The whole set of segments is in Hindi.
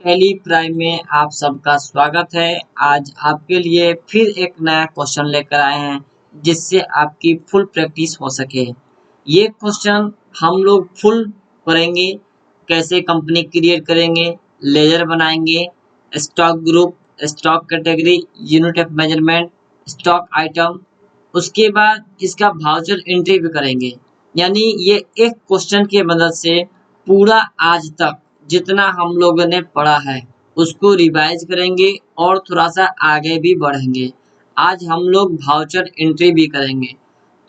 टैली प्राइम में आप सबका स्वागत है। आज आपके लिए फिर एक नया क्वेश्चन लेकर आए हैं जिससे आपकी फुल प्रैक्टिस हो सके। ये क्वेश्चन हम लोग फुल करेंगे। कैसे कंपनी क्रिएट करेंगे, लेजर बनाएंगे, stock group, stock category, unit of measurement, stock item, उसके बाद इसका वाउचर एंट्री भी करेंगे। यानी ये एक क्वेश्चन की मदद से पूरा आज तक जितना हम लोगों ने पढ़ा है उसको रिवाइज करेंगे और थोड़ा सा आगे भी बढ़ेंगे। आज हम लोग वाउचर एंट्री भी करेंगे।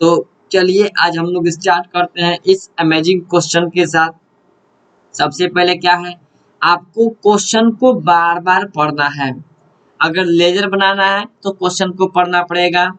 तो चलिए आज हम लोग स्टार्ट करते हैं इस अमेजिंग क्वेश्चन के साथ। सबसे पहले क्या है, आपको क्वेश्चन को बार बार पढ़ना है। अगर लेजर बनाना है तो क्वेश्चन को पढ़ना पड़ेगा।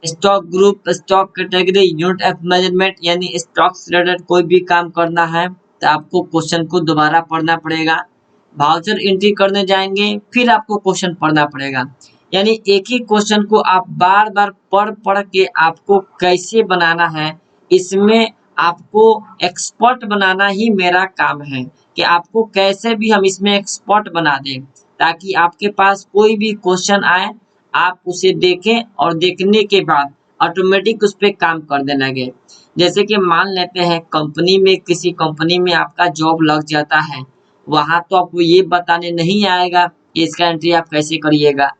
Stock group, stock category, unit of measurement यानी स्टॉक से रिलेटेड कोई भी काम करना है तो आपको क्वेश्चन को दोबारा पढ़ना पड़ेगा। वाउचर एंट्री करने जाएंगे फिर आपको क्वेश्चन पढ़ना पड़ेगा। यानी एक ही क्वेश्चन को आप बार बार पढ़ पढ़ के आपको कैसे बनाना है, इसमें आपको एक्सपर्ट बनाना ही मेरा काम है कि आपको कैसे भी हम इसमें एक्सपर्ट बना दें ताकि आपके पास कोई भी क्वेश्चन आए आप उसे देखें और देखने के बाद ऑटोमेटिक उस पर काम करने लगे। जैसे कि मान लेते हैं कंपनी में, किसी कंपनी में आपका जॉब लग जाता है, वहां तो आपको ये बताने नहीं आएगा कि इसका एंट्री आप कैसे करिएगा।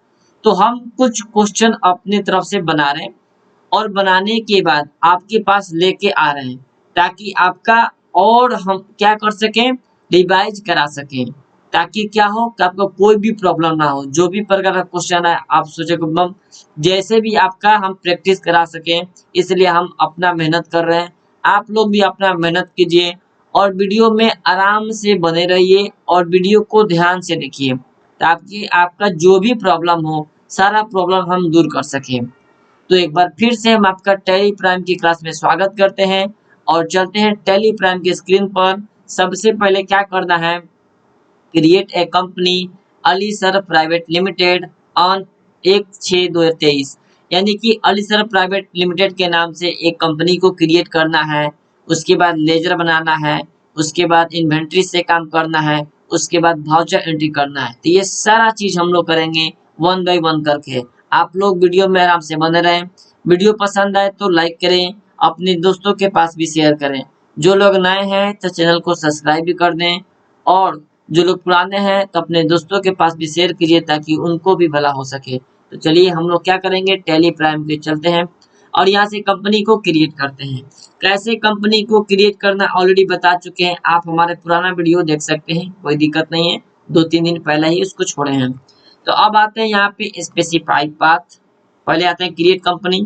तो हम कुछ क्वेश्चन अपनी तरफ से बना रहे हैं और बनाने के बाद आपके पास लेके आ रहे हैं ताकि आपका और हम क्या कर सकें, रिवाइज करा सकें, ताकि क्या हो कि आपको कोई भी प्रॉब्लम ना हो। जो भी प्रकार का क्वेश्चन है आप सोचे कि हम जैसे भी आपका हम प्रैक्टिस करा सकें, इसलिए हम अपना मेहनत कर रहे हैं। आप लोग भी अपना मेहनत कीजिए और वीडियो में आराम से बने रहिए और वीडियो को ध्यान से देखिए ताकि आपका जो भी प्रॉब्लम हो सारा प्रॉब्लम हम दूर कर सकें। तो एक बार फिर से हम आपका टैली प्राइम की क्लास में स्वागत करते हैं और चलते हैं टैली प्राइम की स्क्रीन पर। सबसे पहले क्या करना है, create a company Ali sir private limited on 1/6/2023 यानी कि अली सर प्राइवेट लिमिटेड के नाम से एक कंपनी को क्रिएट करना है। उसके बाद लेजर बनाना है, उसके बाद इन्वेंट्री से काम करना है, उसके बाद वाउचर एंट्री करना है। तो ये सारा चीज हम लोग करेंगे वन बाय वन करके। आप लोग वीडियो में आराम से बने रहें। वीडियो पसंद आए तो लाइक करें, अपने दोस्तों के पास भी शेयर करें। जो लोग नए हैं तो चैनल को सब्सक्राइब भी कर दें और जो लोग पुराने हैं तो अपने दोस्तों के पास भी शेयर कीजिए ताकि उनको भी भला हो सके। तो चलिए हम लोग क्या करेंगे, टैली प्राइम पे चलते हैं और यहाँ से कंपनी को क्रिएट करते हैं। कैसे कंपनी को क्रिएट करना ऑलरेडी बता चुके हैं, आप हमारे पुराना वीडियो देख सकते हैं, कोई दिक्कत नहीं है, 2-3 दिन पहले ही उसको छोड़े हैं। तो अब आते हैं यहाँ पे स्पेसिफाई पाथ। पहले आते हैं क्रिएट कंपनी।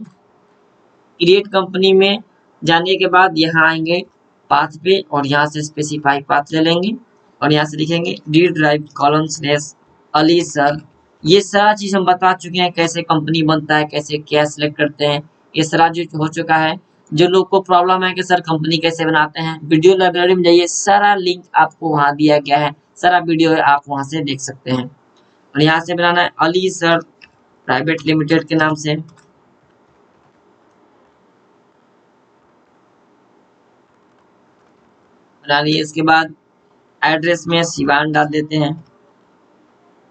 क्रिएट कंपनी में जाने के बाद यहाँ आएंगे पाथ पे और यहाँ से स्पेसिफाई पाथ ले लेंगे और यहाँ से लिखेंगे D drive colon slash Ali sir. ये सारा चीज हम बता चुके हैं, कैसे कंपनी बनता है, कैसे क्या सिलेक्ट करते हैं, ये सारा जो हो चुका है। जो लोग को प्रॉब्लम है कि सर कंपनी कैसे बनाते हैं, वीडियो लाइब्रेरी में जाइए, सारा लिंक आपको वहाँ दिया गया है, सारा वीडियो है, आप वहाँ से देख सकते हैं। और यहाँ से बनाना है अली सर प्राइवेट लिमिटेड के नाम से। बना लिए, इसके बाद एड्रेस में सिवान डाल देते हैं,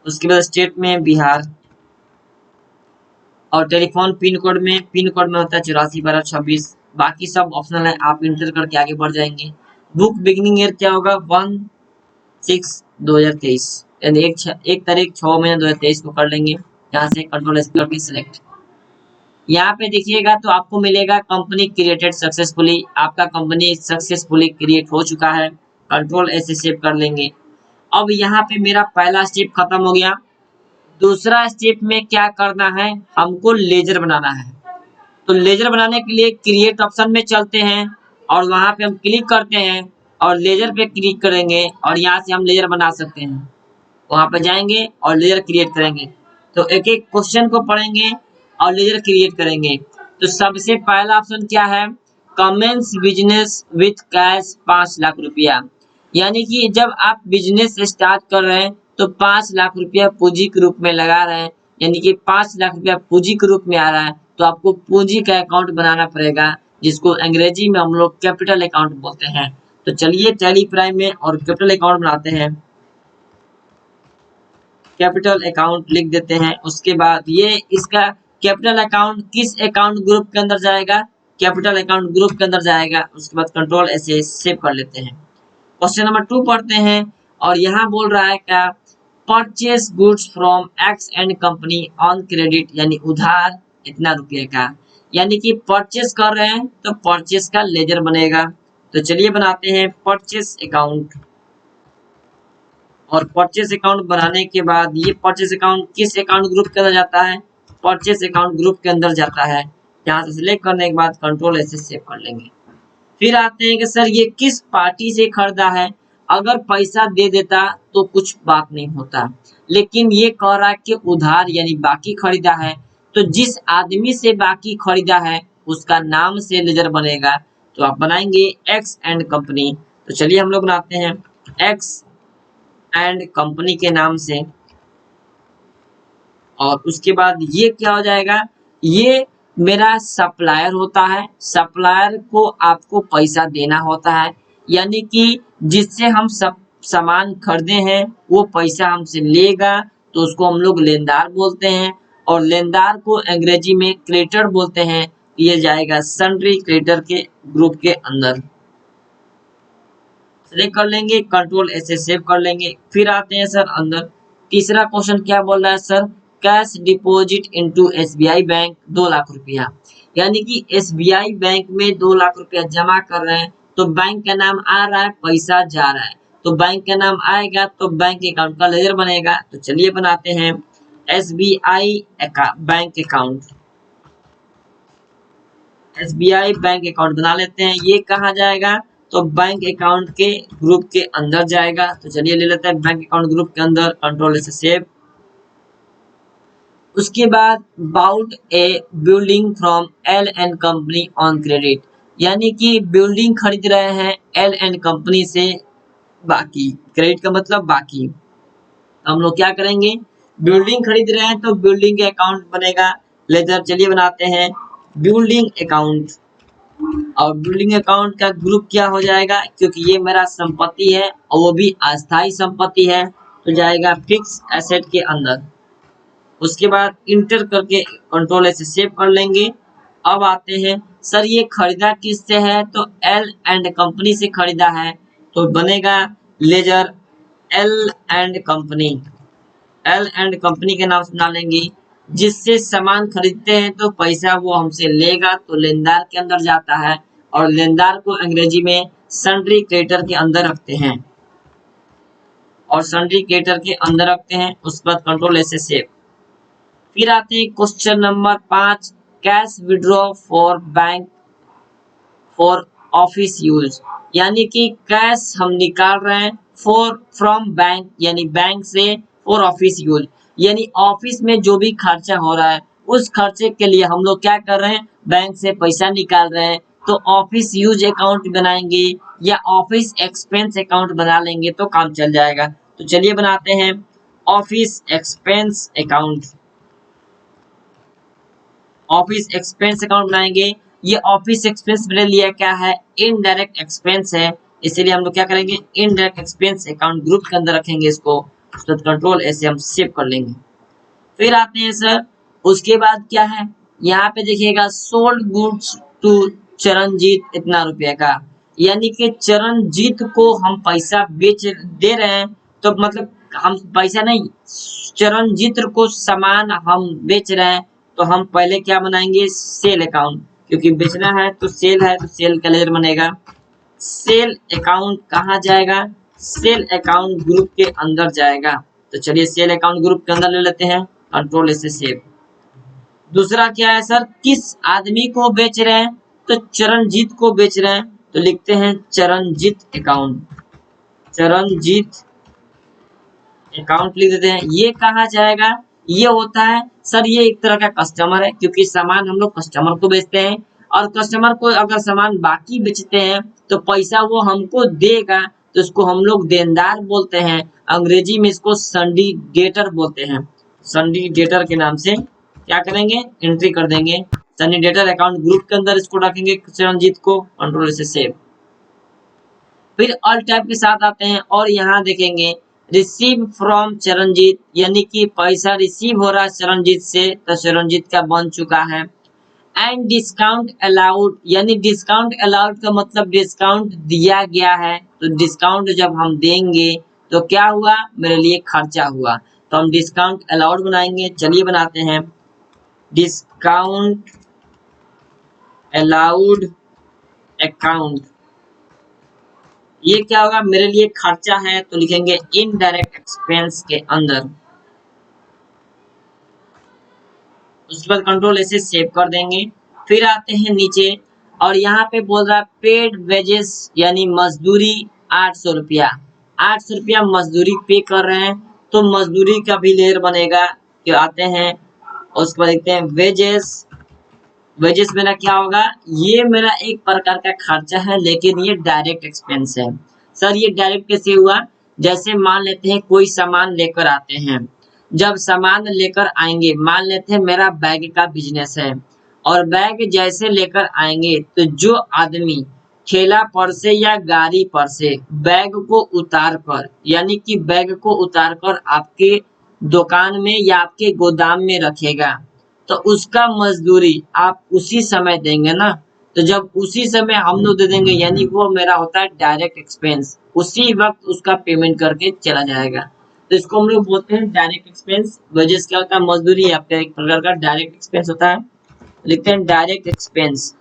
उसके बाद स्टेट में बिहार और टेलीफोन पिन कोड में होता है 841226। बाकी सब ऑप्शनल है, आप इंटर करके आगे बढ़ जाएंगे। बुक बिगिनिंग ईयर क्या होगा, 1/6/2023 यानी 1 तारीख 6 महीने 2023 को कर लेंगे। यहाँ से कंट्रोल एस करके सिलेक्ट। यहाँ पे देखिएगा तो आपको मिलेगा कंपनी क्रिएटेड सक्सेसफुली, आपका कंपनी सक्सेसफुली क्रिएट हो चुका है। कंट्रोल एस से सेव कर लेंगे। अब यहाँ पे मेरा पहला स्टेप खत्म हो गया। दूसरा स्टेप में क्या करना है, हमको लेजर बनाना है। तो लेजर बनाने के लिए क्रिएट ऑप्शन में चलते हैं और वहां पे हम क्लिक करते हैं और लेजर पे क्लिक करेंगे और यहाँ से हम लेजर बना सकते हैं। वहां पे जाएंगे और लेजर क्रिएट करेंगे। तो एक एक क्वेश्चन को पढ़ेंगे और लेजर क्रिएट करेंगे। तो सबसे पहला ऑप्शन क्या है, commence business with cash 5 lakh रुपया। यानी कि जब आप बिजनेस स्टार्ट कर रहे हैं तो 5 लाख रुपया पूंजी के रूप में लगा रहे हैं, यानी कि 5 लाख रुपया पूंजी के रूप में आ रहा है। तो आपको पूंजी का अकाउंट बनाना पड़ेगा जिसको अंग्रेजी में हम लोग कैपिटल अकाउंट बोलते हैं। तो चलिए टैली प्राइम में और कैपिटल अकाउंट बनाते हैं। कैपिटल अकाउंट लिख देते हैं। उसके बाद ये इसका कैपिटल अकाउंट किस अकाउंट ग्रुप के अंदर जाएगा, कैपिटल अकाउंट ग्रुप के अंदर जाएगा। उसके बाद कंट्रोल ऐसे सेव कर लेते हैं। क्वेश्चन नंबर 2 पढ़ते हैं और यहाँ बोल रहा है क्या, purchase goods from x and company on credit, यानी उधार इतना रुपये का, यानी कि परचेस कर रहे हैं तो परचेस का लेजर बनेगा। तो चलिए बनाते हैं परचेस अकाउंट। और परचेस अकाउंट बनाने के बाद ये परचेस अकाउंट किस अकाउंट ग्रुप के अंदर जाता है, परचेस अकाउंट ग्रुप के अंदर जाता है। यहाँ से सिलेक्ट करने के बाद कंट्रोल ऐसे सेव कर लेंगे। फिर आते हैं कि सर ये किस पार्टी से खरीदा है। अगर पैसा दे देता तो कुछ बात नहीं होता, लेकिन ये कह रहा है कि उधार यानी बाकी खरीदा है, तो जिस आदमी से बाकी खरीदा है उसका नाम से लेजर बनेगा। तो आप बनाएंगे एक्स एंड कंपनी। तो चलिए हम लोग बनाते हैं एक्स एंड कंपनी के नाम से। और उसके बाद ये क्या हो जाएगा, ये मेरा सप्लायर होता है। सप्लायर को आपको पैसा देना होता है, यानी कि जिससे हम सब सामान खरीदे हैं वो पैसा हमसे लेगा, तो उसको हम लोग लेनदार बोलते हैं। और लेनदार को अंग्रेजी में क्रेडिटर बोलते हैं। ये जाएगा सन्ड्री क्रेडिटर के ग्रुप के अंदर। सेलेक्ट कर लेंगे, कंट्रोल ऐसे सेव कर लेंगे। फिर आते हैं सर अंदर। तीसरा क्वेश्चन क्या बोल रहा है sir, cash deposit into SBI bank 2 lakh रुपया, यानी कि एसबीआई बैंक में 2 लाख रुपया जमा कर रहे हैं, तो बैंक का नाम आ रहा है, पैसा जा रहा है, तो बैंक का नाम आएगा तो बैंक अकाउंट का लेजर बनेगा। तो चलिए बनाते हैं SBI bank account. SBI bank account बना लेते हैं। ये कहाँ जाएगा, तो बैंक अकाउंट के ग्रुप के अंदर जाएगा। तो चलिए ले लेते हैं बैंक अकाउंट ग्रुप के अंदर, कंट्रोल से सेव। उसके बाद bought a building from L and company on credit, यानी कि बिल्डिंग खरीद रहे हैं एल एंड कंपनी से बाकी, क्रेडिट का मतलब बाकी। हम लोग क्या करेंगे, बिल्डिंग खरीद रहे हैं तो बिल्डिंग के अकाउंट बनेगा लेजर। चलिए बनाते हैं बिल्डिंग अकाउंट। और बिल्डिंग अकाउंट का ग्रुप क्या हो जाएगा, क्योंकि ये मेरा संपत्ति है और वो भी अस्थायी संपत्ति है, तो जाएगा फिक्स एसेट के अंदर। उसके बाद इंटर करके कंट्रोल से सेव कर लेंगे। अब आते हैं सर ये खरीदा किससे है, तो एल एंड कंपनी से खरीदा है, तो बनेगा ledger L and company. L and company के नाम से बना लेंगे। जिससे सामान खरीदते हैं तो पैसा वो हमसे लेगा, तो लेनदार के अंदर जाता है। और लेनदार को अंग्रेजी में सन्ड्री क्रेडिटर के अंदर रखते हैं, और सन्ड्री क्रेडिटर के अंदर रखते हैं। उसके बाद कंट्रोल ऐसे सेव। फिर आते हैं question number 5, cash withdraw for bank for office use, यानी कि कैश हम निकाल रहे हैं फॉर फ्रॉम बैंक, यानी बैंक से, फॉर ऑफिस यूज, यानी ऑफिस में जो भी खर्चा हो रहा है उस खर्चे के लिए हम लोग क्या कर रहे हैं, बैंक से पैसा निकाल रहे हैं। तो ऑफिस यूज अकाउंट बनाएंगे या ऑफिस एक्सपेंस अकाउंट बना लेंगे तो काम चल जाएगा। तो चलिए बनाते हैं office expense account. Office expense account बनाएंगे। ये ऑफिस एक्सपेंस मेरे लिए क्या है, इनडायरेक्ट एक्सपेंस है, इसीलिए हम लोग क्या करेंगे, इनडायरेक्ट एक्सपेंस अकाउंट ग्रुप के अंदर रखेंगे इसको। उसके बाद कंट्रोल ऐसे हम सेव कर लेंगे। फिर आते हैं सर, उसके बाद क्या है, यहाँ पे देखिएगा सोल्ड गुड्स टू चरणजीत इतना रुपये का, यानी कि चरणजीत को हम पैसा बेच दे रहे हैं, तो मतलब हम पैसा नहीं, चरणजीत को सामान हम बेच रहे हैं, तो हम पहले क्या बनाएंगे, सेल अकाउंट, क्योंकि बेचना है तो सेल है, तो सेल का लेजर बनेगा। सेल अकाउंट कहाँ जाएगा, सेल अकाउंट ग्रुप के अंदर जाएगा। तो चलिए सेल अकाउंट ग्रुप के अंदर ले लेते हैं, कंट्रोल से सेव। दूसरा क्या है सर, किस आदमी को बेच रहे हैं, तो चरणजीत को बेच रहे हैं, तो लिखते हैं चरणजीत अकाउंट। चरणजीत अकाउंट लिख देते हैं। ये कहाँ जाएगा, ये होता है सर, ये एक तरह का कस्टमर है, क्योंकि सामान हम लोग कस्टमर को बेचते हैं, और कस्टमर को अगर सामान बाकी बेचते हैं तो पैसा वो हमको देगा, तो इसको हम लोग देनदार बोलते हैं। अंग्रेजी में इसको सन्डी डेटर बोलते हैं। सन्डी डेटर के नाम से क्या करेंगे, एंट्री कर देंगे। सन्डी डेटर अकाउंट ग्रुप के अंदर इसको रखेंगे चरणजीत को, कंट्रोल से सेव। फिर ऑल टाइप के साथ आते हैं और यहाँ देखेंगे रिसीव फ्रॉम चरणजीत, यानी कि पैसा रिसीव हो रहा है चरणजीत से, तो चरणजीत का बन चुका है। एंड डिस्काउंट अलाउड, यानी डिस्काउंट अलाउड का मतलब डिस्काउंट दिया गया है, तो डिस्काउंट जब हम देंगे तो क्या हुआ, मेरे लिए खर्चा हुआ, तो हम डिस्काउंट अलाउड बनाएंगे। चलिए बनाते हैं डिस्काउंट अलाउड अकाउंट। ये क्या होगा, मेरे लिए खर्चा है, तो लिखेंगे इनडायरेक्ट एक्सपेंस के अंदर। उसके बाद कंट्रोल ऐसे सेव कर देंगे। फिर आते हैं नीचे और यहाँ पे बोल रहा है पेड वेजेस, यानी मजदूरी 800 रुपया। 800 रुपया मजदूरी पे कर रहे हैं, तो मजदूरी का भी लेयर बनेगा कि आते हैं उसके बाद देखते हैं वेजेस। वेजेस मेरा क्या होगा, ये मेरा एक प्रकार का खर्चा है, लेकिन ये डायरेक्ट एक्सपेंस है। सर ये डायरेक्ट कैसे हुआ, जैसे मान लेते हैं कोई सामान लेकर आते हैं, जब सामान लेकर आएंगे, मान लेते हैं मेरा बैग का बिजनेस है, और बैग जैसे लेकर आएंगे तो जो आदमी ठेला पर से या गाड़ी पर से बैग को उतार कर, यानी कि बैग को उतार कर आपके दुकान में या आपके गोदाम में रखेगा, तो उसका मजदूरी आप उसी समय देंगे ना। तो जब उसी समय हम लोग दे देंगे, यानी वो मेरा होता है डायरेक्ट एक्सपेंस, उसी वक्त उसका पेमेंट करके चला जाएगा, तो इसको हम लोग बोलते हैं डायरेक्ट एक्सपेंस। वेजेस क्या होता है, मजदूरी आपका एक प्रकार का डायरेक्ट एक्सपेंस होता है, लिखते हैं डायरेक्ट एक्सपेंस।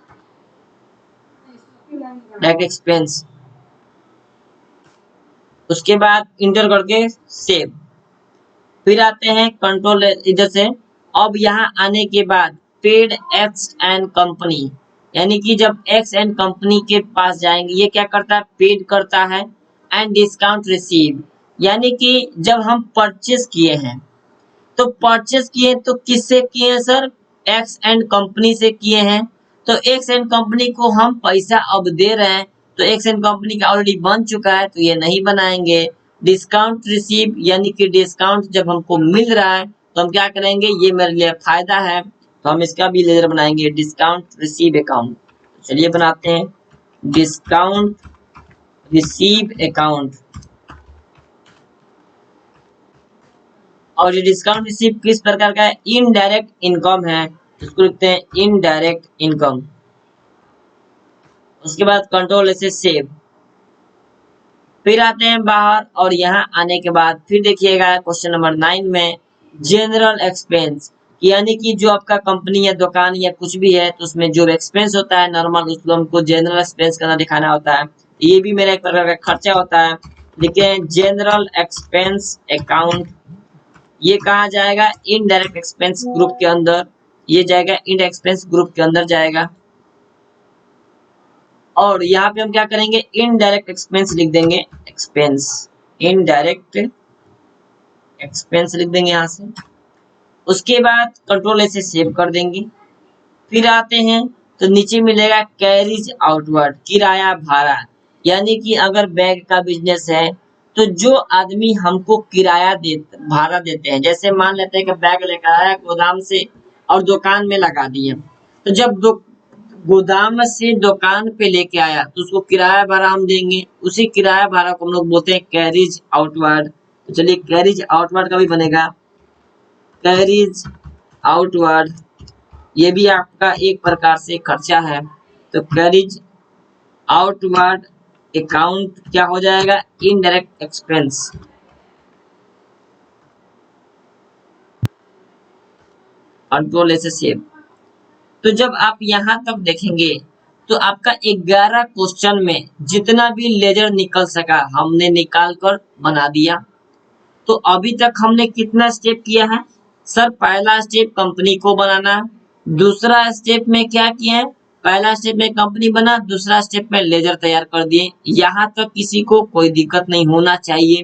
डायरेक्ट एक्सपेंस, उसके बाद इंटर करके सेव। फिर आते हैं कंट्रोल इधर से। अब यहाँ आने के बाद पेड एक्स एंड कंपनी, यानी कि जब एक्स एंड कंपनी के पास जाएंगे, ये क्या करता है, पेड करता है। एंड डिस्काउंट रिसीव, यानी कि जब हम परचेस किए हैं, तो परचेस किए तो किससे किए हैं सर, एक्स एंड कंपनी से किए हैं, तो एक्स एंड कंपनी को हम पैसा अब दे रहे हैं, तो एक्स एंड कंपनी का ऑलरेडी बन चुका है, तो ये नहीं बनाएंगे। डिस्काउंट रिसीव, यानी कि डिस्काउंट जब हमको मिल रहा है तो हम क्या करेंगे, ये मेरे लिए फायदा है, तो हम इसका भी लेजर बनाएंगे डिस्काउंट रिसीव अकाउंट। चलिए बनाते हैं डिस्काउंट रिसीव अकाउंट। और ये डिस्काउंट रिसीव किस प्रकार का है, इनडायरेक्ट इनकम है, इसको लिखते हैं इनडायरेक्ट इनकम। उसके बाद कंट्रोल ऐसे सेव। फिर आते हैं बाहर और यहाँ आने के बाद फिर देखिएगा क्वेश्चन नंबर 9 में जनरल एक्सपेंस, यानी कि जो आपका कंपनी या दुकान या कुछ भी है, तो उसमें जो एक्सपेंस होता है नॉर्मल, उसको हमको जनरल एक्सपेंस करना दिखाना होता है। ये भी मेरा एक प्रकार का खर्चा होता है, देखिए जनरल एक्सपेंस अकाउंट। ये कहा जाएगा इनडायरेक्ट एक्सपेंस ग्रुप के अंदर, ये जाएगा इनडायरेक्ट एक्सपेंस ग्रुप के अंदर जाएगा। और यहाँ पे हम क्या करेंगे, इनडायरेक्ट एक्सपेंस लिख देंगे, एक्सपेंस, इनडायरेक्ट एक्सपेंस लिख देंगे यहाँ से। उसके बाद कंट्रोल ऐसे सेव कर देंगे। फिर आते हैं तो नीचे मिलेगा कैरिज आउटवर्ड, किराया भाड़ा, यानी कि अगर बैग का बिजनेस है तो जो आदमी हमको किराया दे भाड़ा देते हैं, जैसे मान लेते हैं कि बैग लेकर आया गोदाम से और दुकान में लगा दिए, तो जब गोदाम से दुकान पे लेके आया तो उसको किराया भाड़ा हम देंगे, उसी किराया भाड़ा को हम लोग बोलते हैं कैरिज आउटवर्ड। तो चलिए कैरिज आउटवर्ड का भी बनेगा कैरिज आउटवर्ड, ये भी आपका एक प्रकार से खर्चा है, तो कैरिज आउटवर्ड अकाउंट क्या हो जाएगा, इनडायरेक्ट एक्सपेंस। कंट्रोल ऐसे सेव। तो जब आप यहाँ तक देखेंगे तो आपका 11 क्वेश्चन में जितना भी लेजर निकल सका हमने निकाल कर बना दिया। तो अभी तक हमने कितना स्टेप किया है सर, पहला स्टेप कंपनी को बनाना, दूसरा स्टेप में क्या किया है, पहला स्टेप में कंपनी बना, दूसरा स्टेप में लेजर तैयार कर दिए, यहाँ तक किसी को कोई दिक्कत नहीं होना चाहिए।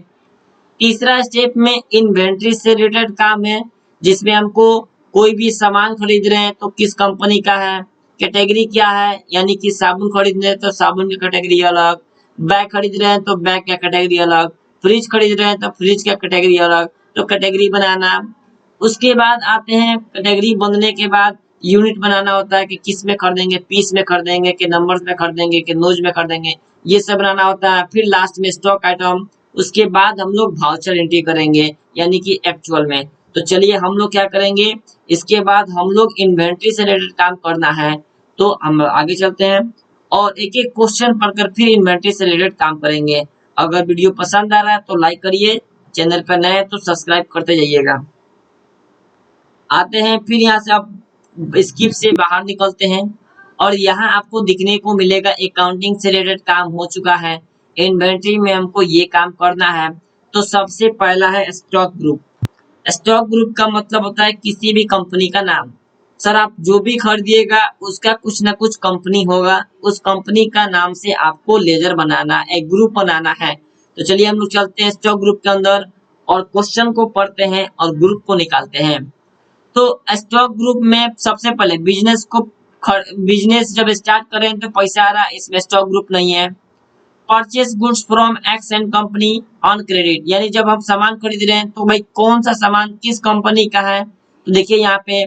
तीसरा स्टेप में इन्वेंट्री से रिलेटेड काम है, जिसमें हमको कोई भी सामान खरीद रहे हैं तो किस कंपनी का है, कैटेगरी क्या है, यानी कि साबुन खरीद रहे हैं तो साबुन की कैटेगरी अलग, बैग खरीद रहे हैं तो बैग का कैटेगरी अलग, फ्रिज खरीद रहे हैं तो फ्रिज का कैटेगरी अलग, तो कैटेगरी बनाना। उसके बाद आते हैं कैटेगरी बनने के बाद यूनिट बनाना होता है कि किस में खरीदेंगे, पीस में खरीदेंगे कि नंबर्स में खरीदेंगे कि नोज में खरीदेंगे, ये सब बनाना होता है। फिर लास्ट में स्टॉक आइटम, उसके बाद हम लोग वाउचर एंट्री करेंगे यानी कि एक्चुअल में। तो चलिए हम लोग क्या करेंगे, इसके बाद हम लोग इन्वेंट्री से रिलेटेड काम करना है। तो हम आगे चलते हैं और एक एक क्वेश्चन पढ़कर फिर इन्वेंट्री से रिलेटेड काम करेंगे। अगर वीडियो पसंद आ रहा है तो लाइक करिए, चैनल पर नए हैं तो सब्सक्राइब करते जाइएगा। आते हैं फिर यहाँ से आप स्किप से बाहर निकलते हैं और यहाँ आपको दिखने को मिलेगा अकाउंटिंग से रिलेटेड काम हो चुका है। इन्वेंट्री में हमको ये काम करना है। तो सबसे पहला है स्टॉक ग्रुप। स्टॉक ग्रुप का मतलब होता है किसी भी कंपनी का नाम। सर आप जो भी खरीदिएगा उसका कुछ ना कुछ कंपनी होगा, उस कंपनी का नाम से आपको लेजर बनाना, एक ग्रुप बनाना है। तो चलिए हम लोग चलते हैं स्टॉक ग्रुप के अंदर और क्वेश्चन को पढ़ते हैं और ग्रुप को निकालते हैं। तो स्टॉक ग्रुप में सबसे पहले बिजनेस जब स्टार्ट करें तो पैसा आ रहा है, इसमें स्टॉक ग्रुप नहीं है। Purchase goods from x and company on credit, यानी जब हम सामान खरीद रहे हैं तो भाई कौन सा सामान किस कंपनी का है। तो देखिए यहाँ पे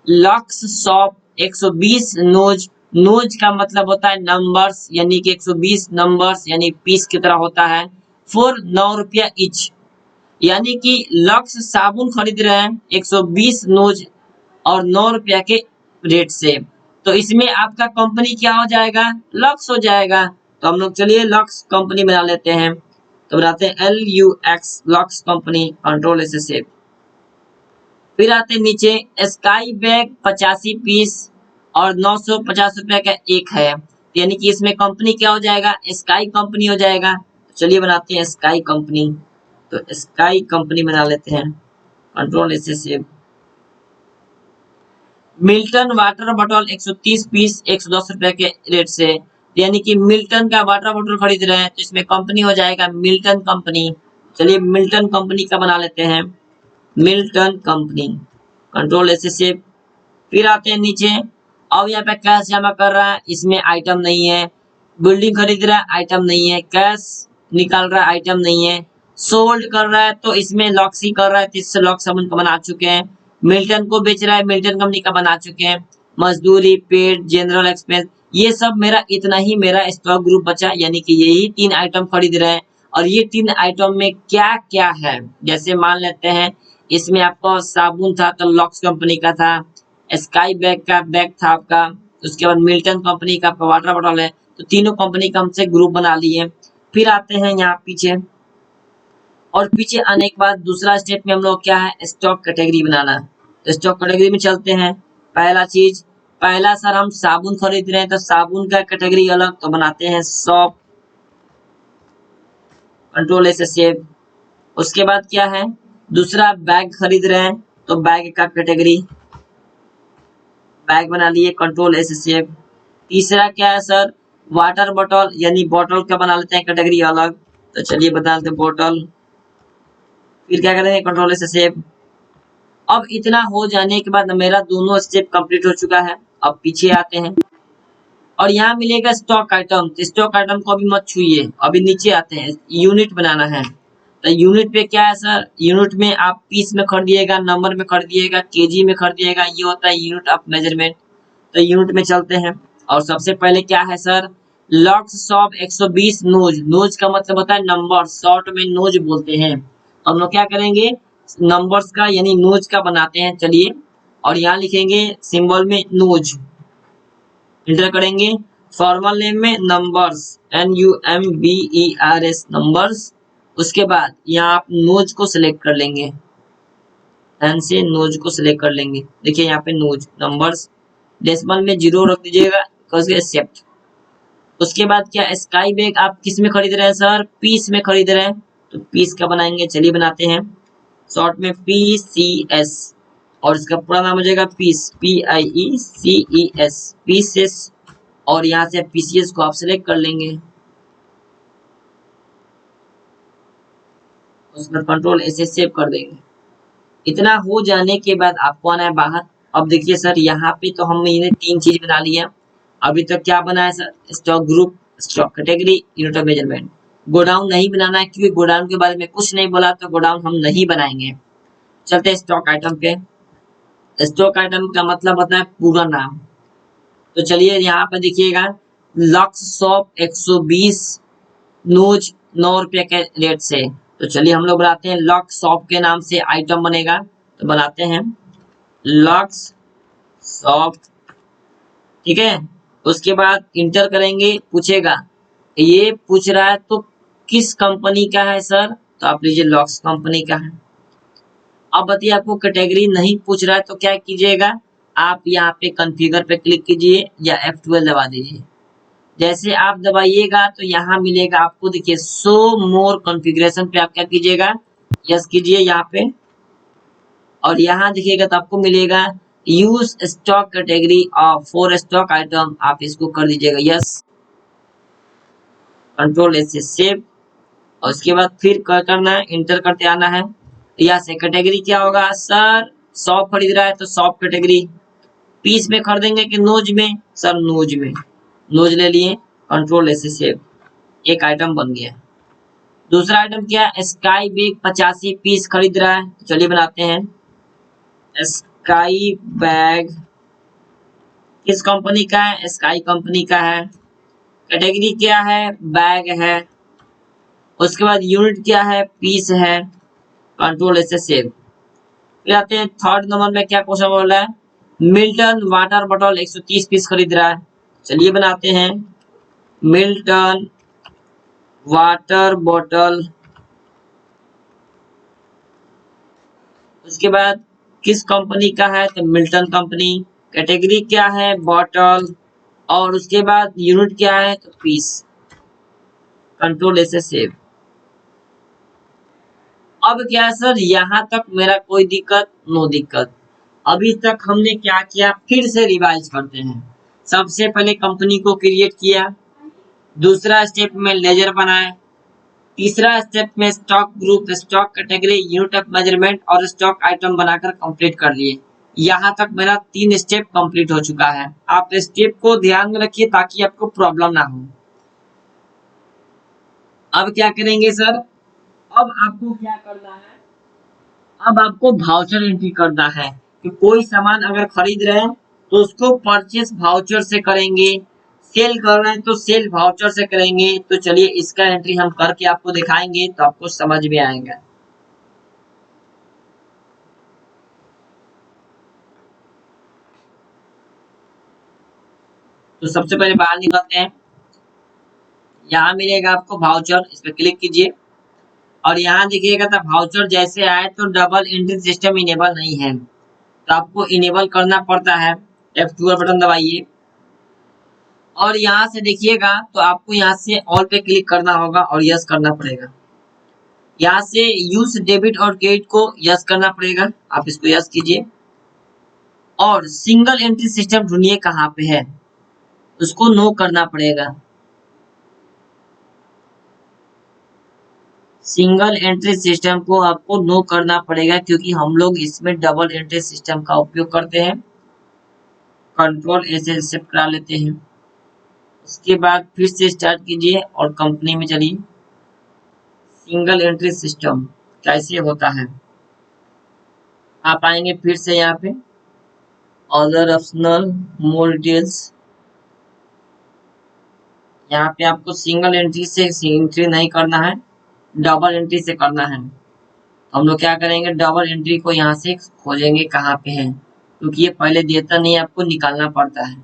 लक्स शॉप 120 नोज, नोज का मतलब होता है नंबर्स, यानी कि 120 नंबर्स यानी पीस की तरह होता है। फॉर 9 रुपया इच, यानी कि लक्स साबुन खरीद रहे हैं 120 नोज और 9 रुपया के रेट से। तो इसमें आपका कंपनी क्या हो जाएगा, लक्स हो जाएगा। तो हम लोग चलिए लक्स कंपनी बना लेते हैं। तो बनाते हैं LUX लक्स कंपनी, कंट्रोल ऐसे सेव। फिर आते हैं नीचे स्काई बैग 85 पीस और 950 रुपया का एक है, यानी कि इसमें कंपनी क्या हो जाएगा, स्काई कंपनी हो जाएगा। तो चलिए बनाते हैं स्काई कंपनी। तो स्काई कंपनी बना लेते हैं, कंट्रोल ऐसे save. Milton water bottle 130 piece 110 रुपए के रेट से, यानी कि मिल्टन का वाटर बॉटल खरीद रहे हैं तो इसमें कंपनी हो जाएगा मिल्टन कंपनी। चलिए मिल्टन कंपनी का बना लेते हैं, मिल्टन कंपनी, कंट्रोल ऐसे से। फिर आते हैं नीचे, अब यहाँ पे कैश जमा कर रहा है, इसमें आइटम नहीं है। बिल्डिंग खरीद रहा है, आइटम नहीं है। कैश निकाल रहा है, आइटम नहीं है। सोल्ड कर रहा है तो इसमें लॉक्स ही कर रहा है, तो इससे लॉक्स हम उनको बना चुके हैं। मिल्टन को बेच रहा है, मिल्टन कंपनी का बना चुके हैं। मजदूरी, पेड, जनरल एक्सपेंस, ये सब मेरा इतना ही मेरा स्टॉक ग्रुप बचा, यानी कि यही 3 आइटम खरीद रहे हैं। और ये 3 आइटम में क्या क्या है, जैसे मान लेते हैं इसमें आपका साबुन था तो लॉक्स कंपनी का था, स्काई बैग का बैग था आपका, उसके बाद मिल्टन कंपनी का आपका वाटर बॉटल है। तो तीनों कंपनी का हमसे ग्रुप बना लिए। फिर आते हैं यहाँ पीछे, और पीछे आने के बाद दूसरा स्टेप में हम लोग क्या है, स्टॉक कैटेगरी बनाना। तो स्टॉक कैटेगरी में चलते हैं। पहला चीज, पहला सर हम साबुन खरीद रहे हैं तो साबुन का कैटेगरी अलग, तो बनाते हैं शॉप, कंट्रोल ऐसे सेव। उसके बाद क्या है, दूसरा बैग खरीद रहे हैं तो बैग का कैटेगरी, बैग बना लिए, कंट्रोल ऐसे सेव। तीसरा क्या है सर, वाटर बॉटल, यानी बॉटल का बना लेते हैं कैटेगरी अलग। तो चलिए बता देते हैं बॉटल। फिर क्या करेंगे, कंट्रोल ऐसे सेव। अब इतना हो जाने के बाद मेरा दोनों स्टेप कंप्लीट हो चुका है। अब पीछे आते हैं और यहाँ मिलेगा स्टॉक आइटम। तो स्टॉक आइटम को अभी मत छूइए, अभी नीचे आते हैं, यूनिट बनाना है। तो यूनिट पे क्या है सर, यूनिट में आप पीस में खरीदिएगा, नंबर में खरीदिएगा, केजी में खरीदिएगा, ये होता है यूनिट ऑफ मेजरमेंट। तो यूनिट में चलते हैं और सबसे पहले क्या है sir, Lux shop 120 nos, nos का मतलब होता है नंबर, शॉर्ट में नोज बोलते हैं। तो हम लोग क्या करेंगे, नंबर्स का यानी नोज का बनाते हैं। चलिए, और यहाँ लिखेंगे सिंबल में नोज, इंटर करेंगे। फॉर्मल नेम में नंबर्स, NUMBERS नंबर्स। उसके बाद यहाँ आप नोज को सिलेक्ट कर लेंगे, एन से नोज को सिलेक्ट कर लेंगे। देखिए यहाँ पे नोज नंबर्स, डेसिमल में 0 रख दीजिएगा, एक्सेप्ट। उसके बाद क्या, स्काई बैग आप किस में खरीद रहे हैं सर, पीस में खरीद रहे हैं, तो पीस का बनाएंगे। चलिए बनाते हैं, शॉर्ट में PCS और इसका पूरा नाम हो जाएगा पीस, PIECES, पीसेस। और यहाँ से PCS को आप सिलेक्ट कर लेंगे, उसमें कंट्रोल ऐसे सेव कर देंगे। इतना हो जाने के बाद आपको आना है बाहर। अब देखिए सर यहाँ पे तो हमने 3 चीज बना लिया। अभी तक क्या बना है sir, stock group, stock category, unit of measurement. Godown नहीं बनाना है क्योंकि गोडाउन के बारे में कुछ नहीं बोला, तो गोडाउन हम नहीं बनाएंगे। चलते हैं स्टॉक आइटम पे। स्टॉक आइटम का मतलब होता है पूरा नाम। तो चलिए यहाँ पर देखिएगा, लक्स शॉप 120 नोज 9 रुपये के रेट से, तो चलिए हम लोग बनाते हैं लक्स शॉप के नाम से आइटम बनेगा, तो बनाते हैं लक्स शॉप। ठीक है, उसके बाद इंटर करेंगे, पूछेगा ये पूछ रहा है तो किस कंपनी का है सर, तो आप लीजिए लक्स कंपनी का है। अब बताइए आपको कैटेगरी नहीं पूछ रहा है तो क्या कीजिएगा, आप यहाँ पे कॉन्फ़िगर पे क्लिक कीजिए या F12 दबा दीजिए। जैसे आप दबाइएगा तो यहाँ मिलेगा आपको, देखिए शो मोर कॉन्फ़िगरेशन पे आप क्या कीजिएगा, यस कीजिए यहाँ पे, और यहाँ देखिएगा तो आपको मिलेगा use stock category for stock item, आप इसको कर दीजिएगा यस, कंट्रोल एस से सेव, और उसके बाद फिर क्या करना है, इंटर करते आना है। यहाँ से कैटेगरी क्या होगा सर, शॉप खरीद रहा है तो शॉप कैटेगरी, पीस में खरीदेंगे कि नोज में, सर नोज में, नोज ले लिए, कंट्रोल एस से सेव, एक आइटम बन गया। दूसरा आइटम क्या है, स्काई बैग 85 पीस खरीद रहा है, तो चलिए बनाते हैं स्काई बैग, किस कंपनी का है, स्काई कंपनी का है, कैटेगरी क्या है, बैग है, उसके बाद यूनिट क्या है, पीस है, कंट्रोल ऐसे सेव। फिर आते हैं थर्ड नंबर में, क्या क्वेश्चन बोल रहा है, मिल्टन वाटर बॉटल 130 पीस खरीद रहा है, चलिए बनाते हैं मिल्टन वाटर बॉटल। उसके बाद किस कंपनी का है, तो मिल्टन कंपनी, कैटेगरी क्या है, बॉटल, और उसके बाद यूनिट क्या है, तो पीस, कंट्रोल ऐसे सेव। अब क्या है सर, यहाँ तक मेरा कोई दिक्कत, नो दिक्कत। अभी तक हमने क्या किया, फिर से रिवाइज करते हैं। सबसे पहले कंपनी को क्रिएट किया, दूसरा स्टेप में लेजर बनाए, तीसरा स्टेप में stock group, stock category, unit of measurement और स्टॉक आइटम बनाकर कंप्लीट कर लिए। यहाँ तक मेरा 3 स्टेप कंप्लीट हो चुका है। आप स्टेप को ध्यान में रखिए ताकि आपको प्रॉब्लम ना हो। अब क्या करेंगे सर, अब आपको क्या करना है, अब आपको वाउचर एंट्री करना है कि कोई सामान अगर खरीद रहे हैं तो उसको परचेस वाउचर से करेंगे, सेल कर रहे हैं तो सेल वाउचर से करेंगे। तो चलिए इसका एंट्री हम करके आपको दिखाएंगे तो आपको समझ में आएगा। तो सबसे पहले बाहर निकलते हैं, यहाँ मिलेगा आपको वाउचर, इस पर क्लिक कीजिए और यहाँ देखिएगा तो वाउचर जैसे आए तो डबल एंट्री सिस्टम इनेबल नहीं है, तो आपको इनेबल करना पड़ता है। F12 बटन दबाइए और यहाँ से देखिएगा तो आपको यहाँ से ऑल पे क्लिक करना होगा और यस करना पड़ेगा। यहाँ से यूज डेबिट और क्रेडिट को यस करना पड़ेगा, आप इसको यस कीजिए और सिंगल एंट्री सिस्टम ढूंढिए कहाँ पे है, उसको नो करना पड़ेगा। सिंगल एंट्री सिस्टम को आपको नो करना पड़ेगा क्योंकि हम लोग इसमें डबल एंट्री सिस्टम का उपयोग करते हैं। कंट्रोल ऐसे एक्सेप्ट करा लेते हैं, उसके बाद फिर से स्टार्ट कीजिए और कंपनी में चलिए। सिंगल एंट्री सिस्टम कैसे होता है, आप आएंगे फिर से यहाँ पे अदर ऑप्शनल मोर डिटेल्स, यहाँ पे आपको सिंगल एंट्री से एंट्री नहीं करना है, डबल एंट्री से करना है। हम लोग क्या करेंगे, डबल एंट्री को यहाँ से खोजेंगे कहाँ पे है, क्योंकि ये पहले देता नहीं, आपको निकालना पड़ता है।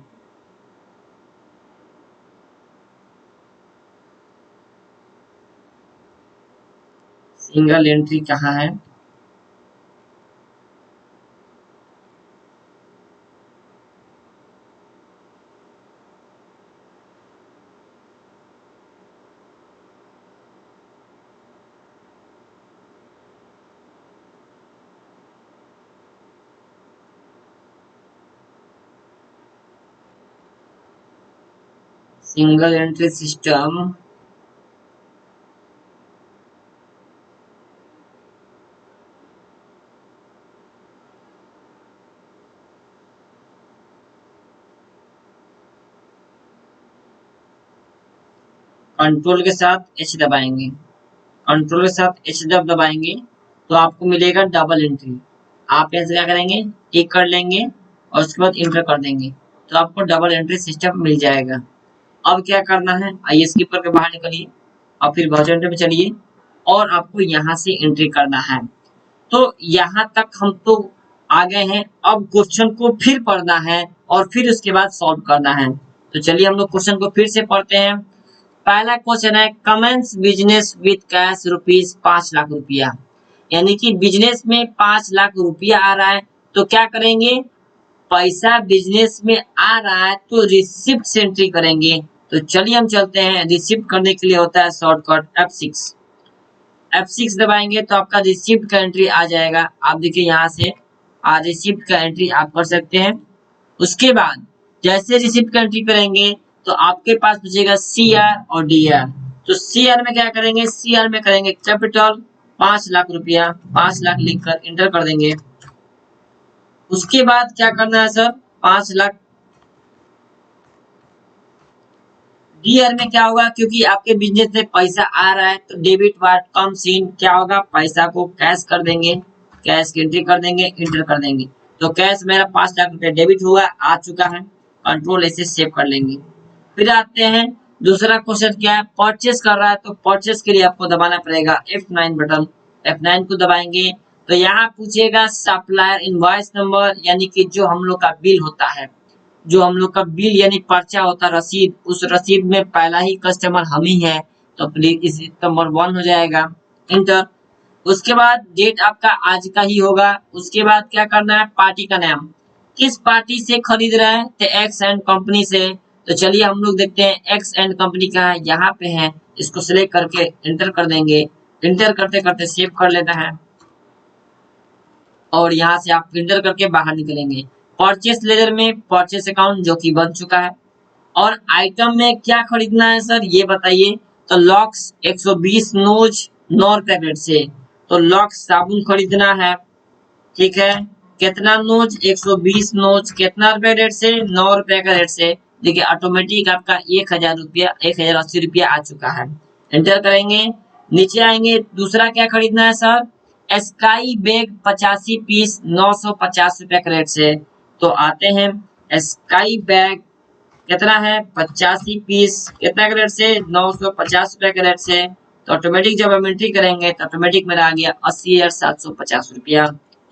सिंगल एंट्री कहाँ है, सिंगल एंट्री सिस्टम कंट्रोल के साथ एच दबाएंगे, कंट्रोल के साथ एच जब दबाएंगे तो आपको मिलेगा डबल एंट्री। आप ऐसे क्या करेंगे, टिक कर लेंगे और उसके बाद इंटर कर देंगे तो आपको डबल एंट्री सिस्टम मिल जाएगा। अब क्या करना है, आइए स्किप करके बाहर निकलिए और फिर वर्चुअल एंट्री में चलिए और आपको यहाँ से एंट्री करना है। तो यहाँ तक हम तो आ गए हैं। अब क्वेश्चन को फिर पढ़ना है और फिर उसके बाद सॉल्व करना है। तो चलिए हम लोग क्वेश्चन को फिर से पढ़ते हैं। पहला क्वेश्चन है commence business with cash rupees 5 lakh रुपया। यानी कि बिजनेस में 5 लाख रुपया आ रहा है, तो क्या करेंगे, पैसा बिजनेस में आ रहा है तो रिसिप्ट से एंट्री करेंगे। तो चलिए हम चलते हैं। रिसिप्ट करने के लिए होता है शॉर्टकट F6। F6 दबाएंगे तो आपका रिसिप्ट का एंट्री आ जाएगा। आप देखिए यहाँ से रिसिप्ट का एंट्री आप कर सकते हैं। उसके बाद जैसे रिसिप्ट का एंट्री करेंगे तो आपके पास बचेगा CR और DR। तो CR में क्या करेंगे, CR में करेंगे कैपिटल 5 लाख रुपया, 5 लाख लिखकर इंटर कर देंगे। उसके बाद क्या करना है सर, 5 लाख। डीआर में क्या होगा, क्योंकि आपके बिजनेस में पैसा आ रहा है तो डेबिट व्हाट कम्स इन, क्या होगा, पैसा को कैश कर देंगे, कैश की एंट्री कर देंगे, इंटर कर देंगे। तो कैश मेरा 5 लाख रुपया डेबिट हुआ, आ चुका है। कंट्रोल ऐसे सेव कर लेंगे। फिर आते हैं दूसरा क्वेश्चन, क्या है, परचेस कर रहा है। तो परचेस के लिए आपको दबाना पड़ेगा F9 बटन। F9 को दबाएंगे तो यहाँ पूछेगा सप्लायर इनवॉइस नंबर, यानी कि जो हम लोग का बिल होता है, जो हम लोग का बिल यानी पर्चा होता है, रसीद, उस रसीद में पहला ही कस्टमर हम ही है, तो प्लीज इस नंबर 1 हो जाएगा, इंटर। उसके बाद डेट आपका आज का ही होगा। उसके बाद क्या करना है, पार्टी का नाम, किस पार्टी से खरीद रहे हैं, तो एक्स एंड कंपनी से। तो चलिए हम लोग देखते हैं एक्स एंड कंपनी का है, यहाँ पे है, इसको सिलेक्ट करके इंटर कर देंगे। इंटर करते करते सेव कर लेना है और यहाँ से आप इंटर करके बाहर निकलेंगे। परचेस लेजर में परचेस अकाउंट जो कि बन चुका है। और आइटम में क्या खरीदना है सर, ये बताइए। तो लॉक्स 120 नोज 9 रुपए रेट से, तो लॉक्स साबुन खरीदना है, ठीक है। कितना नोज, 120 नोज, कितना रुपए रेट से, 9 रुपए का रेट से। देखिए ऑटोमेटिक आपका 1000 रुपया, 1080 रुपया आ चुका है। एंटर करेंगे, नीचे आएंगे। दूसरा क्या खरीदना है सर, स्काई बैग 85 पीस 950 रुपए का रेट से। तो आते हैं, स्काई बैग कितना है, 85 पीस, कितना का रेट से, 950 रुपए के रेट से। तो ऑटोमेटिक जब हम एंट्री करेंगे तो ऑटोमेटिक मेरा आ गया 80,750 रुपया,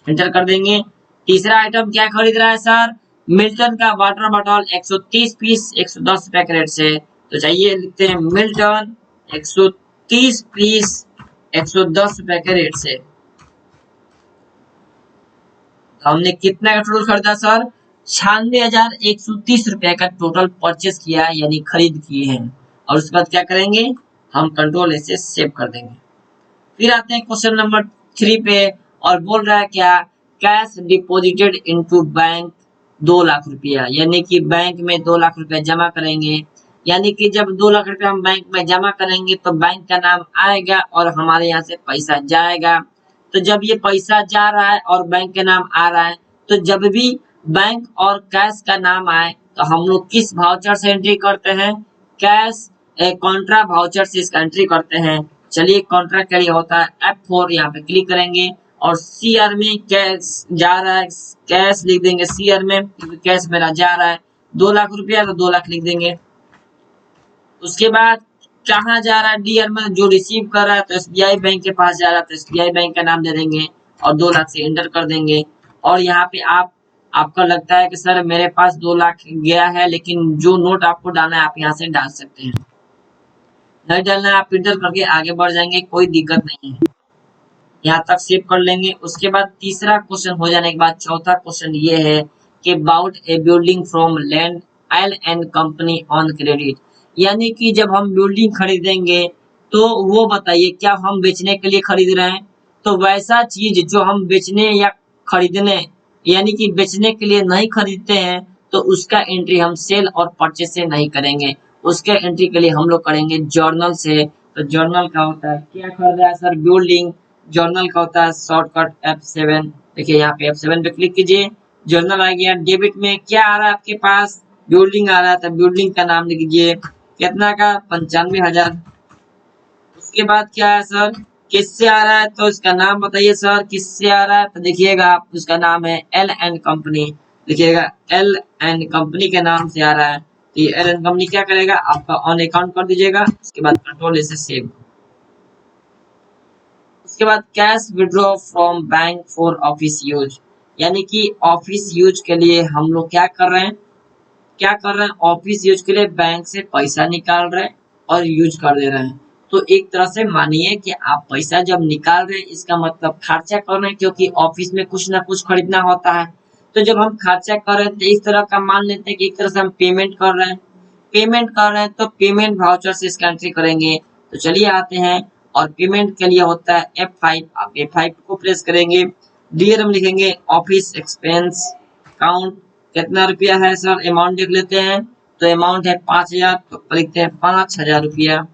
एंटर कर देंगे। तीसरा आइटम क्या खरीद रहा है सर, मिल्टन का वाटर बॉटल 130 पीस 110 रुपए के रेट से। तो चाहिए लिखते हैं मिल्टन 130 पीस 110 रुपए के रेट से। तो हमने कितना का टोटल खरीदा सर, 96,130 रुपए का टोटल परचेस किया है, यानी खरीद किए हैं। और उसके बाद क्या करेंगे, हम कंट्रोल ऐसे सेव कर देंगे। फिर आते हैं क्वेश्चन नंबर 3 पे, और बोल रहा है क्या, cash deposited into bank 2 lakh रुपया, यानी कि बैंक में 2 लाख रुपया जमा करेंगे। यानी कि जब 2 लाख रुपया हम बैंक में जमा करेंगे तो बैंक का नाम आएगा और हमारे यहाँ से पैसा जाएगा। तो जब ये पैसा जा रहा है और बैंक के नाम आ रहा है, तो जब भी बैंक और कैश का नाम आए तो हम लोग किस भाउचर से एंट्री करते हैं, कैश कॉन्ट्रा भाउचर से इसका एंट्री करते हैं। चलिए कॉन्ट्रा के लिए होता है F4, यहाँ पे क्लिक करेंगे और CR में कैश जा रहा है, कैश लिख देंगे CR में, क्योंकि कैश मेरा जा रहा है 2 लाख रुपया, तो 2 लाख लिख देंगे। उसके बाद कहाँ जा रहा है, डीआर में जो रिसीव कर रहा है तो SBI बैंक के पास जा रहा है, तो SBI बैंक का नाम दे देंगे और 2 लाख से एंटर कर देंगे। और यहाँ पे आपका लगता है कि सर मेरे पास 2 लाख गया है, लेकिन जो नोट आपको डालना है आप यहाँ से डाल सकते हैं, नहीं डालना है आप इंटर करके आगे बढ़ जाएंगे, कोई दिक्कत नहीं है। यहाँ तक सेव कर लेंगे। उसके बाद तीसरा क्वेश्चन हो जाने के बाद चौथा क्वेश्चन ये है कि bought a building from land L and company on credit, यानी कि जब हम बिल्डिंग खरीदेंगे तो वो बताइए क्या हम बेचने के लिए खरीद रहे हैं। तो वैसा चीज जो हम बेचने या खरीदने, यानी कि बेचने के लिए नहीं खरीदते हैं, तो उसका एंट्री हम सेल और परचेस से नहीं करेंगे, उसके एंट्री के लिए हम लोग करेंगे जर्नल से। तो जर्नल का होता है, क्या खरीदा है सर, बिल्डिंग। जर्नल का होता है शॉर्टकट F7। देखिए यहाँ पे F7 पे क्लिक कीजिए, जर्नल आ गया। डेबिट में क्या आ रहा है आपके पास, बिल्डिंग आ रहा है, तो बिल्डिंग का नाम लिख दीजिए, कितना का, 95,000। उसके बाद क्या है सर, किससे आ रहा है, तो इसका नाम बताइए सर किससे आ रहा है। तो देखिएगा आप, उसका नाम है एल एंड कंपनी, लिखिएगा एल एंड कंपनी के नाम से आ रहा है। तो ये एल एंड कंपनी क्या करेगा, आपका ऑन अकाउंट कर दीजिएगा। उसके बाद कंट्रोल ऐसे सेव। उसके बाद cash withdraw from bank for office use, यानी कि ऑफिस यूज के लिए हम लोग क्या कर रहे हैं ऑफिस यूज के लिए बैंक से पैसा निकाल रहे हैं और यूज कर दे रहे हैं। तो एक तरह से मानिए कि आप पैसा जब निकाल रहे हैं इसका मतलब खर्चा कर रहे हैं, क्योंकि ऑफिस में कुछ ना कुछ खरीदना होता है। तो जब हम खर्चा कर रहे हैं तो इस तरह का मान लेते हैं कि एक तरह से हम पेमेंट कर रहे हैं तो पेमेंट वाउचर से इसका एंट्री करेंगे। तो चलिए आते हैं और पेमेंट के लिए होता है F5, आप F5 को प्रेस करेंगे, डियर हम लिखेंगे ऑफिस एक्सपेंस काउंट कितना रुपया है सर, अमाउंट देख लेते हैं। तो अमाउंट है 5000, तो लिखते हैं 5000 रुपया।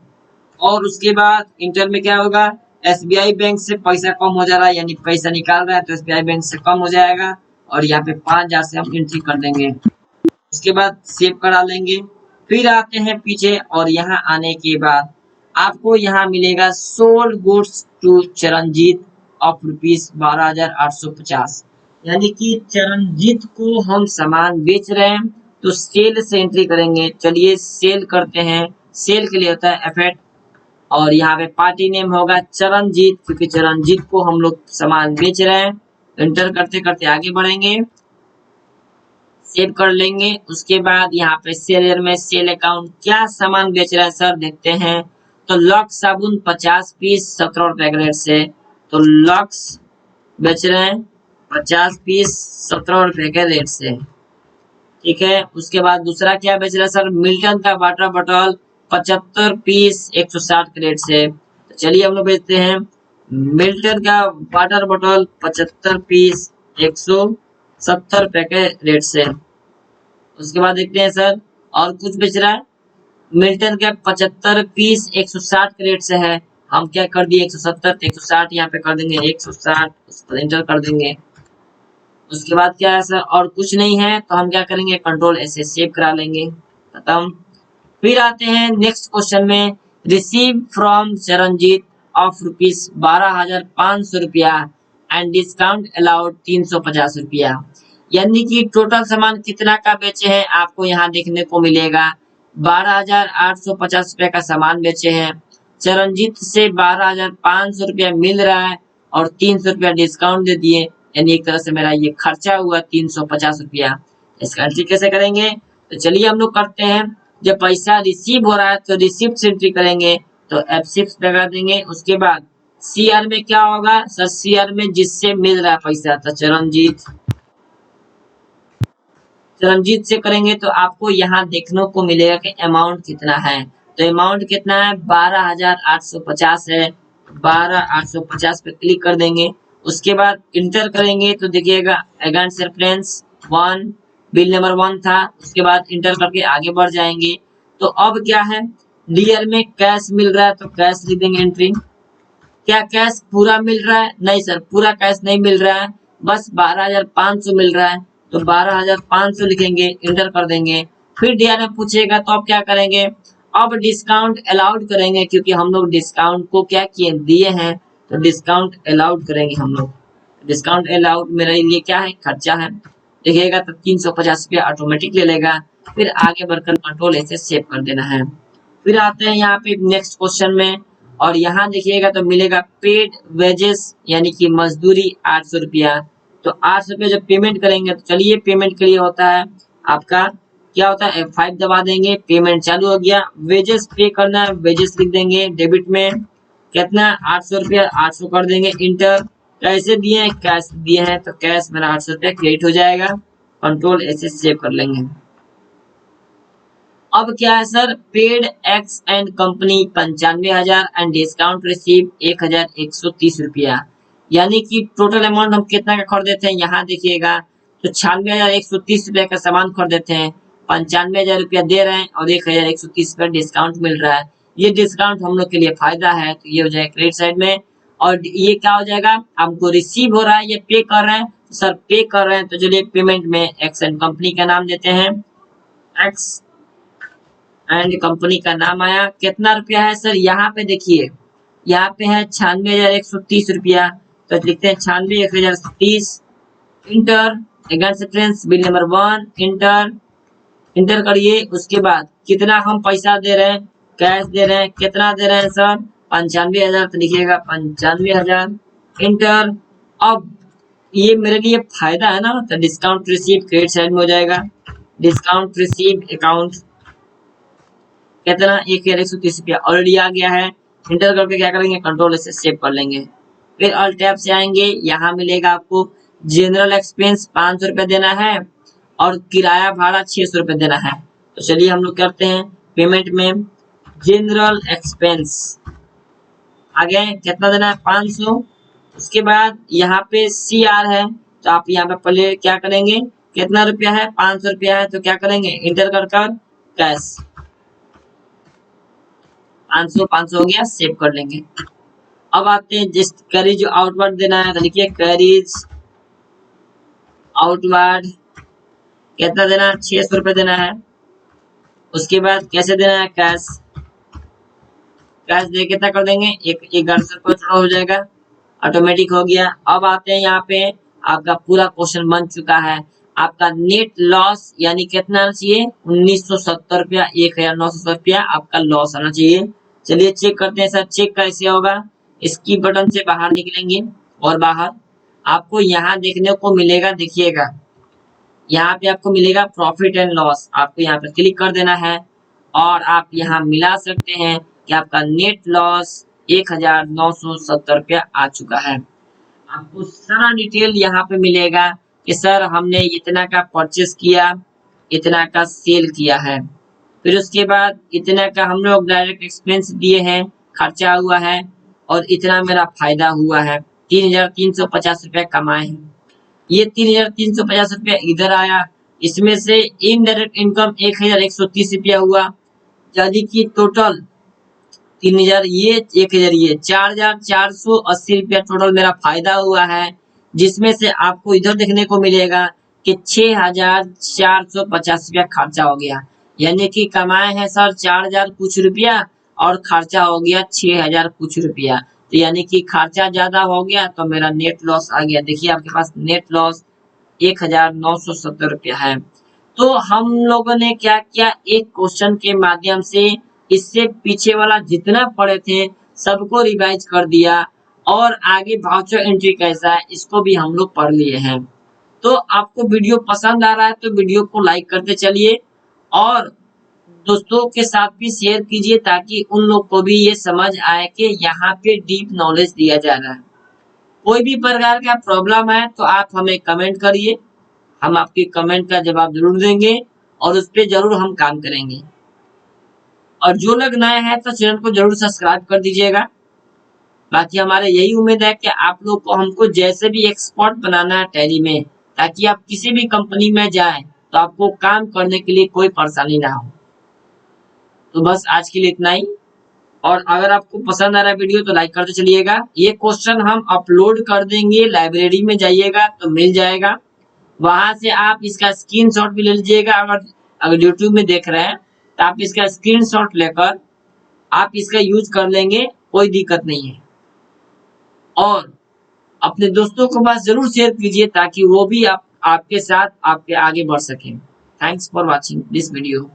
और उसके बाद इंटर में क्या होगा, एसबीआई बैंक से पैसा कम हो जा रहा है, यानी पैसा निकाल रहा है तो एसबीआई बैंक से कम हो जाएगा और यहाँ पे 5000 से हम एंट्री कर देंगे। उसके बाद सेव करा लेंगे। फिर आते हैं पीछे और यहाँ आने के बाद आपको यहाँ मिलेगा sold goods to Charanjit of ₹12,850, यानी कि चरणजीत को हम सामान बेच रहे हैं तो सेल से एंट्री करेंगे। चलिए सेल करते हैं, सेल के लिए होता है F8 और यहाँ पे पार्टी नेम होगा चरणजीत, क्योंकि चरणजीत को हम लोग सामान बेच रहे हैं। एंटर करते करते आगे बढ़ेंगे, सेव कर लेंगे। उसके बाद यहाँ पे सेलर में सेल अकाउंट क्या सामान बेच रहा है सर देखते हैं। तो लक्स साबुन 50 पीस 17 रुपए के रेट से, तो लक्स बेच रहे हैं 50 पीस 17 रुपए के रेट से, ठीक है। उसके बाद दूसरा क्या बेच रहा है सर, मिल्टन का वाटर बॉटल 75 पीस 160 के रेट से। तो चलिए हम लोग बेचते हैं मिल्टन का वाटर बॉटल 75 पीस 170 रुपए के रेट से। उसके बाद देखते हैं सर और कुछ बेच रहा है, मिल्टन का 75 पीस 160 के रेट से है, हम क्या कर दिए 170 160 यहाँ पे कर देंगे 160, उस पर एंटर कर देंगे। उसके बाद क्या है सर और कुछ नहीं है तो हम क्या करेंगे कंट्रोल ऐसे सेव करा लेंगे, खत्म। फिर आते हैं नेक्स्ट क्वेश्चन में, रिसीव फ्रॉम चरणजीत ऑफ ₹12,500 रुपया एंड डिस्काउंट अलाउड 350 रुपया, यानी कि टोटल सामान कितना का बेचे हैं आपको यहाँ देखने को मिलेगा। 12,850 रुपये का सामान बेचे हैं, चरणजीत से 12,500 रुपया मिल रहा है और 300 रुपया डिस्काउंट दे दिए, यानी एक तरह से मेरा ये खर्चा हुआ 350 रुपया। इसका एंट्री कैसे करेंगे, तो चलिए हम लोग करते हैं। जब पैसा रिसीव हो रहा है तो रिसिप्ट से एंट्री करेंगे, तो F6 लगा देंगे। उसके बाद CR में क्या होगा सर, CR में जिससे मिल रहा है पैसा, तो चरणजीत से करेंगे तो आपको यहाँ देखने को मिलेगा कि अमाउंट कितना है। तो अमाउंट कितना है 12,850 है, 12,850 पे क्लिक कर देंगे। उसके बाद इंटर करेंगे तो देखिएगा अगेंस्ट रेफरेंस 1 बिल नंबर 1 था। उसके बाद इंटर करके आगे बढ़ जाएंगे। तो अब क्या है, डीआर में कैश मिल रहा है तो कैश लिख देंगे एंट्री। क्या कैश पूरा मिल रहा है, नहीं सर पूरा कैश नहीं मिल रहा है, बस 12,500 मिल रहा है, तो 12,500 लिखेंगे, इंटर कर देंगे। फिर डीआर में पूछेगा तो अब क्या करेंगे, अब डिस्काउंट अलाउड करेंगे, क्योंकि हम लोग डिस्काउंट को क्या किए दिए हैं, तो डिस्काउंट अलाउड करेंगे हम लोग। डिस्काउंट अलाउड मेरे लिए क्या है, खर्चा है, देखिएगा तो 350 रुपया ऑटोमेटिक ले लेगा। फिर आगे बढ़कर कंट्रोल ऐसे सेव कर देना है। फिर आते हैं यहाँ पे नेक्स्ट क्वेश्चन में और यहाँ देखिएगा तो मिलेगा पेड वेजेस, यानी कि मजदूरी 800 रुपया। तो 800 रुपया जब पेमेंट करेंगे तो चलिए पेमेंट के लिए होता है आपका क्या होता है F5 दबा देंगे, पेमेंट चालू हो गया। वेजेस पे करना है, वेजेस लिख देंगे, डेबिट में कितना 800 रुपया, 800 कर देंगे, इंटर। कैसे दिए हैं, कैश दिए हैं, तो कैश मेरा 800 रुपया क्रेडिट हो जाएगा। कंट्रोल ऐसे सेव कर लेंगे। अब क्या है sir, paid x and company 95,000 and discount receive 1,130 रुपया, यानी कि टोटल अमाउंट हम कितना का खरीदे थे, यहाँ देखिएगा तो 96,130 रुपया का सामान खरीदे थे, 95,000 रुपया दे रहे हैं और 1,130 रुपया डिस्काउंट मिल रहा है। ये डिस्काउंट हम लोग के लिए फायदा है, तो ये हो जाएगा क्रेडिट साइड में। और ये क्या हो जाएगा, आपको रिसीव हो रहा है, ये पे कर रहे हैं सर, पे कर रहे हैं तो चलिए पेमेंट में एक्स एंड कंपनी का नाम देते हैं, एक्स एंड कंपनी का नाम आया। कितना रुपया है सर, यहाँ पे देखिए यहाँ पे है 96,130 रुपया, तो लिखते हैं 96,130, inter. Against reference bill number 1, inter करिए। उसके बाद कितना हम पैसा दे रहे हैं, कैश दे रहे हैं, कितना दे रहे हैं सर 95,000 तो लिखिएगा 95,000 इंटर। अब ये मेरे लिए फायदा है ना, तो डिस्काउंट रिसीव क्रेडिट साइड में हो जाएगा। डिस्काउंट रिसीव अकाउंट कितना 1,130 रुपया ऑलरेडी आ गया है। इंटर करके क्या करेंगे, कंट्रोल से सेव कर लेंगे। फिर ऑल टैब से आएंगे, यहाँ मिलेगा आपको जनरल एक्सपेंस 500 रुपया देना है और किराया भाड़ा 600 रुपया देना है। तो चलिए हम लोग करते हैं पेमेंट में जनरल एक्सपेंस आगे कितना देना है 500। उसके बाद यहाँ पे CR है, तो आप यहाँ पे पहले क्या करेंगे, कितना रुपया है 500 रुपया है, तो क्या करेंगे इंटर कर कैश 500 हो गया, सेव कर लेंगे। अब आते हैं जिस कैरिज आउटवर्ड देना है, तो लिखिए कैरिज आउटवर्ड कितना देना है 600 रुपये देना है। उसके बाद कैसे देना है कैश, कैश दे कितना कर देंगे 1100 रुपये थोड़ा हो जाएगा, ऑटोमेटिक हो गया। अब आते हैं यहाँ पे आपका पूरा क्वेश्चन बन चुका है। आपका नेट लॉस यानी कितना आना चाहिए 1970 रुपया, 1,970 रुपया आपका लॉस आना चाहिए। चलिए चेक करते हैं सर, चेक कैसे होगा। इसकी बटन से बाहर निकलेंगे और बाहर आपको यहाँ देखने को मिलेगा, देखिएगा यहाँ पे आपको मिलेगा प्रॉफिट एंड लॉस, आपको यहाँ पे क्लिक कर देना है और आप यहाँ मिला सकते हैं कि आपका नेट लॉस 1,970 रुपया आ चुका है। आपको सारा डिटेल यहाँ पे मिलेगा कि सर हमने इतना का परचेस किया, इतना का सेल किया है, फिर उसके बाद इतना का हम लोग डायरेक्ट एक्सपेंस दिए हैं, खर्चा हुआ है और इतना मेरा फायदा हुआ है, 3,350 रुपया कमाए हैं। ये 3,350 रुपया इधर आया, इसमें से इनडायरेक्ट इनकम 1,130 रुपया हुआ, यानी कि टोटल 3,000 ये 1,000 ये 4,480 रुपया टोटल मेरा फायदा हुआ है। जिसमें से आपको इधर देखने को मिलेगा कि 6,450 रुपया खर्चा हो गया, यानी कि कमाए हैं सर 4,000 कुछ रुपया और खर्चा हो गया 6,000 कुछ रुपया, तो यानी कि खर्चा ज्यादा हो गया तो मेरा नेट लॉस आ गया। देखिए आपके पास नेट लॉस 1,970 रुपया है। तो हम लोगों ने क्या किया, एक क्वेश्चन के माध्यम से इससे पीछे वाला जितना पढ़े थे सबको रिवाइज कर दिया और आगे वाउचर एंट्री कैसा है इसको भी हम लोग पढ़ लिए हैं। तो आपको वीडियो पसंद आ रहा है तो वीडियो को लाइक करते चलिए और दोस्तों के साथ भी शेयर कीजिए ताकि उन लोग को भी ये समझ आए कि यहाँ पे डीप नॉलेज दिया जा रहा है। कोई भी प्रकार का प्रॉब्लम है तो आप हमें कमेंट करिए, हम आपके कमेंट का जवाब जरूर देंगे और उस पर जरूर हम काम करेंगे। और जो लोग नए हैं तो चैनल को जरूर सब्सक्राइब कर दीजिएगा। बाकी हमारे यही उम्मीद है कि आप लोग को हमको जैसे भी एक्सपर्ट बनाना है टैली में, ताकि आप किसी भी कंपनी में जाएं तो आपको काम करने के लिए कोई परेशानी ना हो। तो बस आज के लिए इतना ही, और अगर आपको पसंद आ रहा है वीडियो तो लाइक करते चलिएगा। ये क्वेश्चन हम अपलोड कर देंगे, लाइब्रेरी में जाइएगा तो मिल जाएगा, वहां से आप इसका स्क्रीनशॉट भी ले लीजिएगा। अगर यूट्यूब में देख रहे हैं तो आप इसका स्क्रीनशॉट लेकर आप इसका यूज कर लेंगे, कोई दिक्कत नहीं है। और अपने दोस्तों को बस जरूर शेयर कीजिए ताकि वो भी आपके साथ आपके आगे बढ़ सके। Thanks for watching this video.